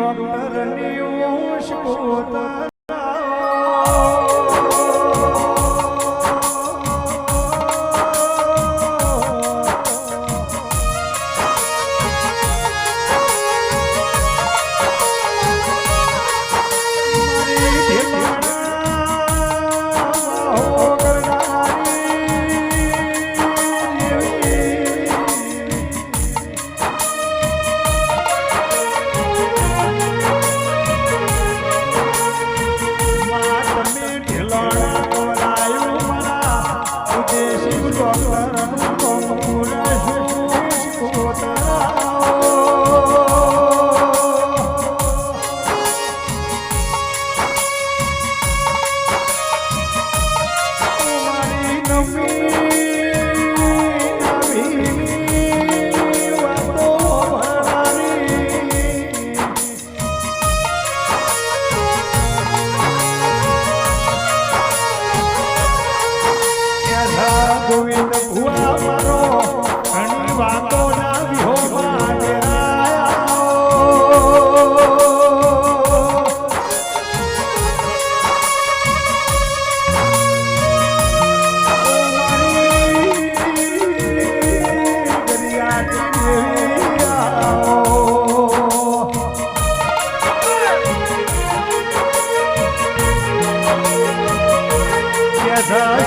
ડોક્ટરની ઉષ્કોતર ગોવિંદ ભુવા મારો ઘણી વાતો ના વિહોમાં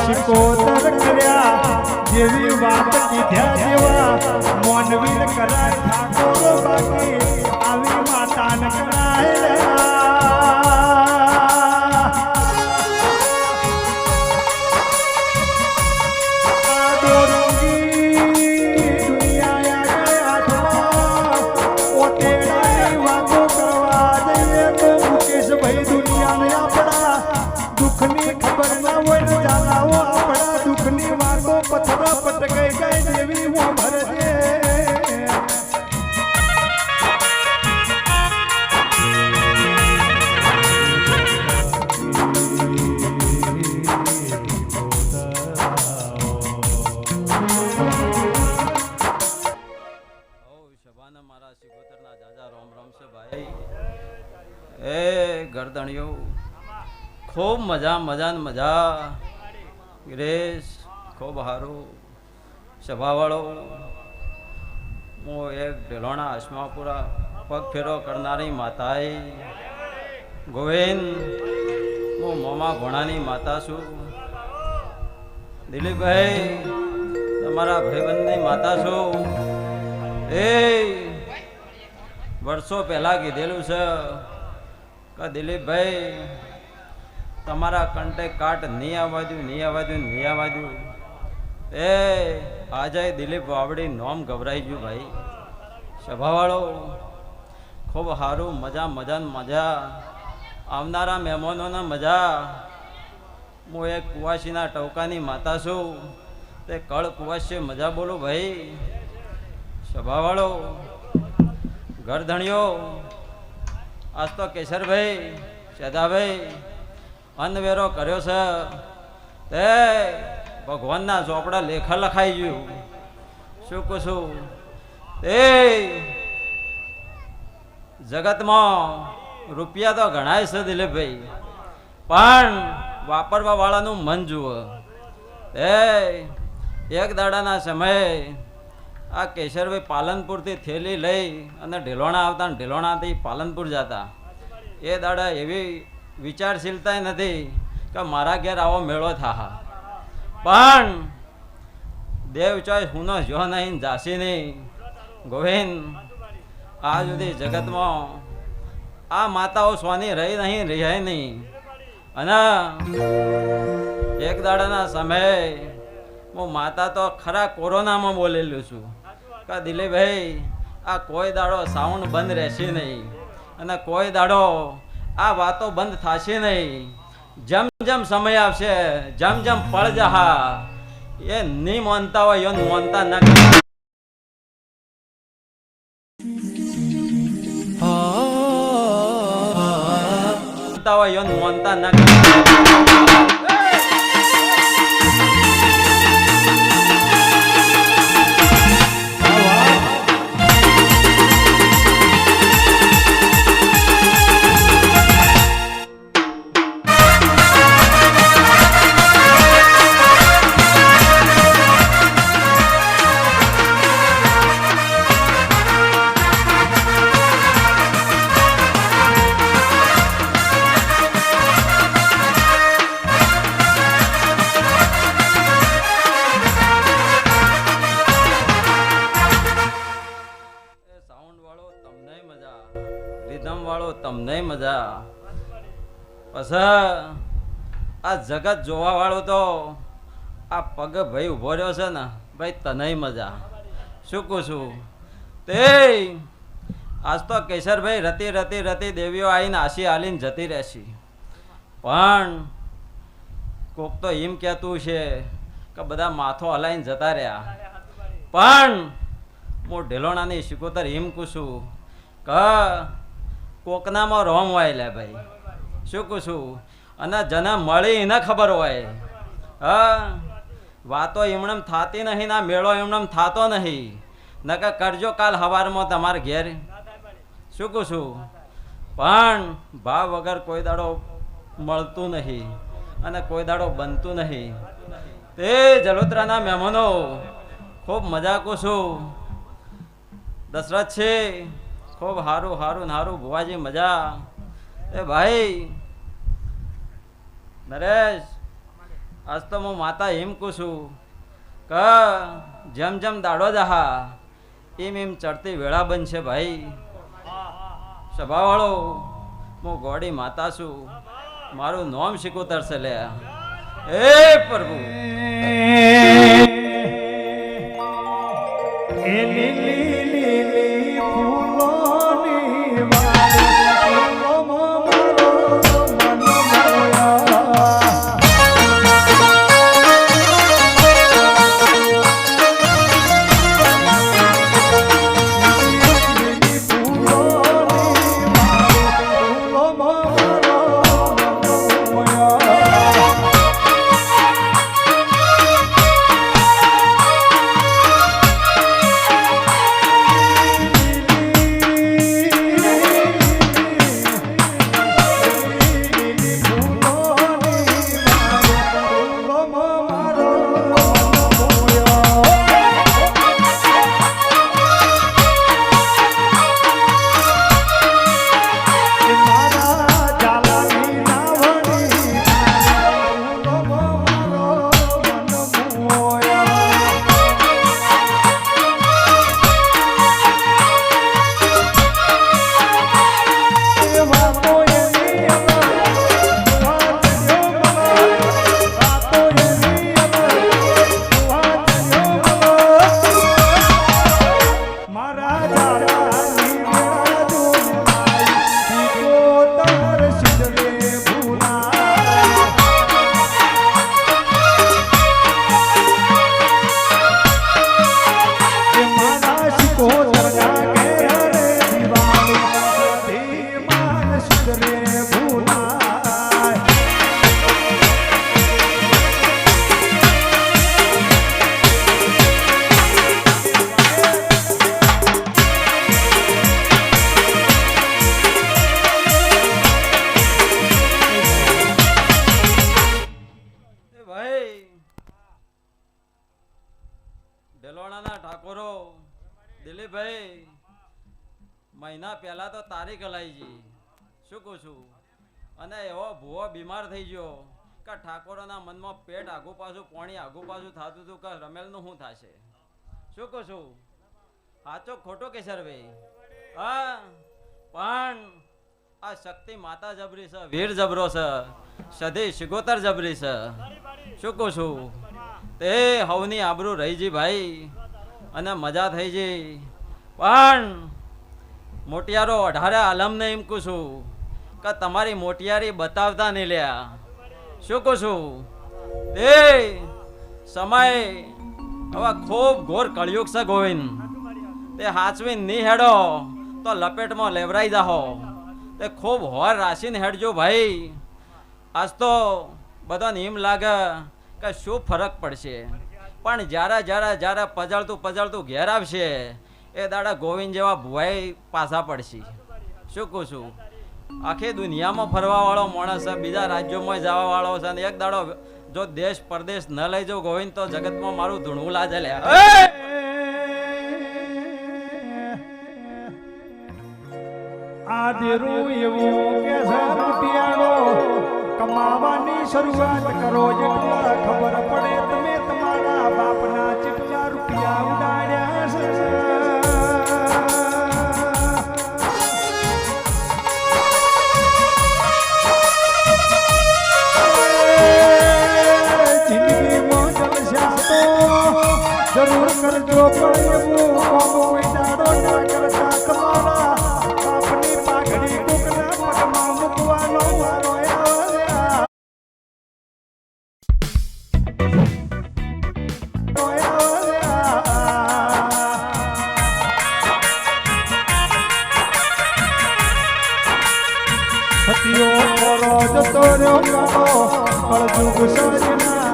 શિકોતર કર્યા જેવી વાત કીધા જેવા મોનવીર કરાય ઠાકોર બાકી આવી માતા ન કરાય દુઃખની ખબર ના હોય જાનાઓ આપણા દુઃખની વાતો પથરા પટકાઈ જાય જેવી હું ભરજે મારા શિકોતરના જાજા રોમ રોમ છે ભાઈ એ ગરદણીઓ ખૂબ મજા મજા ને મજા ગ્રેસ ખૂબ સારું સભાવાળો હું એક ઢેલોણા અશ્માપુરા પગ ફેરો કરનારી માતાએ ગોવિંદ હું મોમા ઘોણાની માતા છું દિલીપભાઈ તમારા ભાઈબંધની માતા છું એ વર્ષો પહેલાં કીધેલું છે કે દિલીપભાઈ તમારા કંટેક કાટ નહીં આવવા દઉં નહીં આવવા દઉં નહીં આવવા દઉં એ આજે દિલીપ વાવડી નોમ ગભરાઈ ગયું ભાઈ સભાવાળો ખૂબ સારું મજા મજા મજા આવનારા મહેમાનોને મજા હું એક કુવાસીના ટવકાની માતા છું તે કળ કુવાસી મજા બોલું ભાઈ સભાવાળો ઘરધણીઓ આજ તો કેશરભાઈ સેદાભાઈ અનવેરો કર્યો છે તે ભગવાનના ચોપડા લેખા લખાઈ ગયું શું કહું છું તે જગતમાં રૂપિયા તો ઘણાય છે દિલીપભાઈ પણ વાપરવા વાળાનું મન જુઓ એ એક દાડાના સમયે આ કેશરભાઈ પાલનપુરથી થેલી લઈ અને ઢેલોણા આવતા ઢેલોણાથી પાલનપુર જતા એ દાડા એવી વિચારશીલતા નથી કે મારા ઘેર આવો મેળો થા પણ દેવ ચોઈસ હું જો નહીં જાસી નહીં ગોવિંદ આ સુધી જગતમાં આ માતાઓ સ્વાની રહી નહીં રહ્યા નહીં અને એક દાડાના સમયે હું માતા તો ખરા કોરોનામાં બોલેલું છું કે દિલીપભાઈ આ કોઈ દાડો સાઉન્ડ બંધ રહેશે નહીં અને કોઈ દાડો આ વાતો બંધ થશે નહીં જેમ જેમ સમય આવશે જેમ જેમ પળ જહા એ નહીં માનતા હોય એ માનતા ન હોય એ માનતા ન તમને મજા. પછી આ જગત જોવા વાળો તો આ પગ ભાઈ ઉભો રહ્યો છે ને ભાઈ તને મજા. શું કહું છું તે આજ તો કેશરભાઈ રતી રતી રતી દેવીઓ આવીને આશી હાલીને જતી રહેશે. પણ કોક તો એમ કહેતું છે કે બધા માથો હલાઈને જતા રહ્યા. પણ હું ઢેલોણાની શિકોતર એમ કુશું કે કોકનામાં રોમ હોય લે ભાઈ. શું કુશું અને જને મળી એને ખબર હોય. હા વાતો એમણેમ થતી નહીં, ના મેળો એમણેમ થતો નહીં. નકર કરજો કાલ હવારમાં તમારે ઘેર. શું કહું છું પણ ભાવ વગર કોઈ દાડો મળતું નહીં અને કોઈ દાડો બનતું નહીં. તે જલોત્રાના મહેમાનો ખૂબ મજા કુશું. દશરથ છે ખૂબ સારું સારું સારું ભુવાજી મજા. એ ભાઈ નરેશ આજ તો હું માતા એમ કુશું કે જેમ જેમ દાડો જહા એમ એમ ચડતી વેળા બનશે ભાઈ. સભાવાળો હું ગોડી માતા છું, મારું નામ શિકોતર છે લે. એ પ્રભુ એ લીલી લીલી ફૂલોની વાડીમાં ઢેલોણાના ઠાકોરો દિલીપભાઈ મહિના પહેલા તો તારીખ હલાઈજી. શું કહું છું અને એવો ભૂવો બીમાર થઈ ગયો કે ઠાકોરોના મનમાં પેટ આગું પાછું પાણી આગું પાછું થતું હતું કે રમેલનું શું થશે. શું કહું છું સાચો ખોટો કેશરભાઈ? હા પણ આ શક્તિ માતા જબરી છે, વીર જબરો છે, સધી શિકોતર જબરી છે. શું કહું છું તે હવની આબરૂ રહીજી ભાઈ અને મજા થઈ જઈ. પણ મોટિયારો 18 આલમને એમ કહું છું કે તમારી મોટિયારી બતાવતા નહીં લ્યા. શું કહું છું તે સમય હવે ખૂબ ઘોર કળિયુગ છે ગોવિંદ. તે હાચવીને નહીં હેડો તો લપેટમાં લેવરાઈ જાહો. તે ખૂબ હોર રાશીને હેડજો ભાઈ. આજ તો બધાને એમ લાગે કે શું ફરક પડશે, પણ જ્યારે જ્યારે જ્યારે પજળતું પજળતું ઘેર આવશે એ દાડા ગોવિંદ જેવા ભુવાઈ પાછા પડશે. શું કહું છું આખી દુનિયામાં ફરવા વાળો માણસ છે, બીજા રાજ્યોમાં જવા વાળો છે, અને એક દાડો જો દેશ પરદેશ ન લઈ જાઉં ગોવિંદ તો જગતમાં મારું ધૂણવું લાજે લે. આદિરું એવું કે છે રૂપિયાનો કમાવાની શરૂઆત કરો જેટલા ખબર પડે તમે તમારા બાપના જેટલા રૂપિયા ઉડાડ્યા છે. જરૂર કરજો પણ એવું કોમ કોઈ દાડો ના કરતા તમારા બાપની પાઘડી કોકના પગમાં મૂકવાનો વારો આવ્યા. સતીઓ મોરો જતો રહ્યો કાળો કળજુગ સર્જના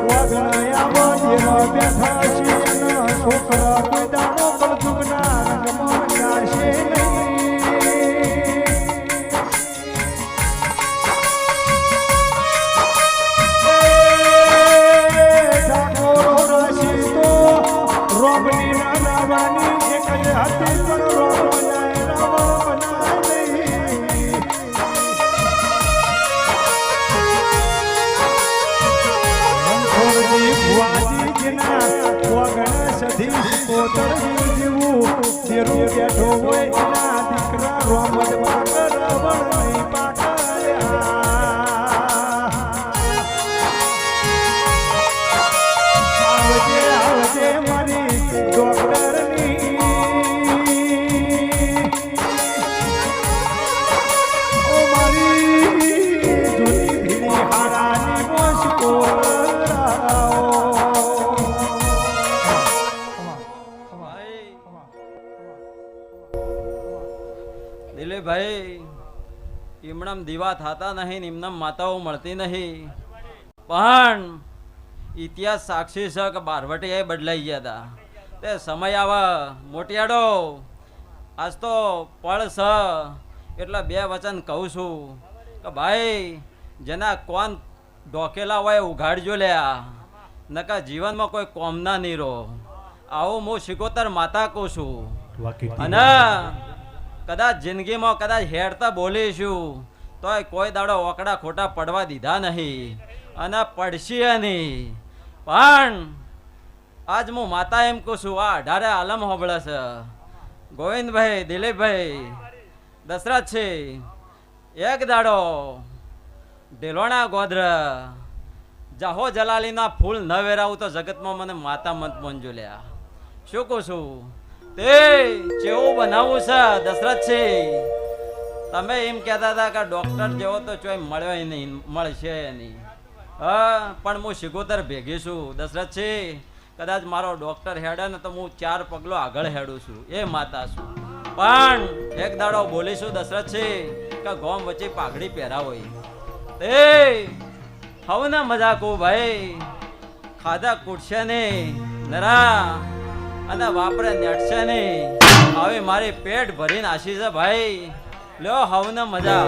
વાગણાયા જેવા બેઠા છીએ એના છોકરા કોઈ દાડો કળજુગના રંગમાં જાશે નહીં. ઠાકોરો રાશિ તો રોબની ના નાવાની એક જ હતી પણ રોબ બનાય રાવણ બનાય નહીં. રણછોડજી ભુવાજી જેના વગણ સધી કોતરજી જેવું શેરું બેઠો હોય એના દીકરા રોમજ પાકર રાવણ નહીં પાકર્યા. આવજે આવજે મારી ડોક્ટરની ઓ મારી જૂની ભીડી હારાની મોસકો ભાઈ દિલીપભાઈ એમણામ દીવા થતા નહીં એમનામ માતાઓ મળતી નહીં પણ ઇતિહાસ સાક્ષી છે કે બારવટી એ બદલાઈ ગયા હતા તે સમય આવે મોટિયાડો આજ તો પળ છે એટલે બે વચન કહું છું કે ભાઈ જેના કોણ ઢોકેલા હોય ઉઘાડજો લ્યા નકા જીવનમાં કોઈ કોમના નહીં રહો આવું હું શિકોતર માતા કહું છું. અને કદાચ જિંદગીમાં કદાચ હેડતા બોલીશું તોય કોઈ દાડો ઓકડા ખોટા પડવા દીધા નહીં અને પડશે નહીં. પણ આજ હું માતા એમ કહું છું આ 18 આલમ હોબળે છે ગોવિંદભાઈ દિલીપભાઈ દશરથ છે એક દાડો ઢેલોણા ગોધર જાહો જલાલીના ફૂલ ન વેરાવું તો જગતમાં મને માતા મત મોંજો લ્યા શું કહું છું તે જેવું બનાવવું છે દશરથ છે. તમે એમ કહેતા હતા કે ડોક્ટર જેવો તો ચોય મળ્યો નહીં મળશે નહીં. હા પણ હું શિગોતર ભેગી છું દશરથ છે. કદાચ મારો ડોક્ટર હેડે ને તો હું 4 પગલો આગળ હેડું છું એ માતા છું. પણ એક દાડો બોલીશું દશરથ છે કે ગોમ વચ્ચે પાઘડી પહેરા હોય તે હવે ના મજા કહું ભાઈ ખાધા કૂટશે નહીં નરા અને વાપરે નેટશે નહીં. હવે મારી પેટ ભરીને આશી છે ભાઈ લ્યો હવે ના મજા.